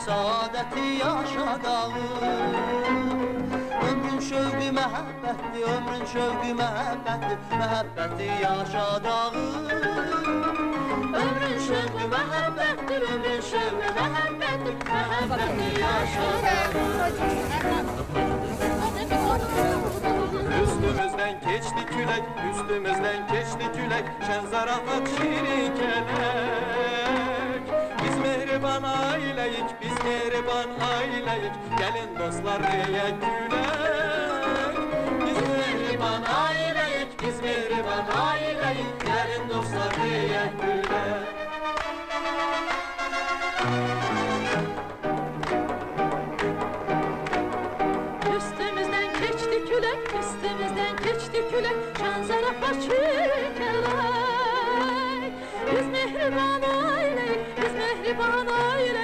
saadəti yaşadalım. Ömrün şövqü məhəbbətdir, ömrün şövqü məhəbbətdir, məhəbbəti yaşadalım. Ömrün şövqü məhəbbətdir, ömrün şövqü məhəbbətdir, məhəbbəti yaşadalım. Üstümüzden geçti külek, üstümüzden geçti külek, şen zarafat şirin kelek. Biz mehriban aileyik, biz mehriban aileyik, gelin dostlar diyek gülek. Biz mehriban aileyik, biz mehriban aileyik, gelin dostlar diyek gülek. Üstümüzden geçti külek, üstümüzden geçti külek, şan zarafat şirin kelek. Biz mehriban aileyik, biz mehriban aileyik,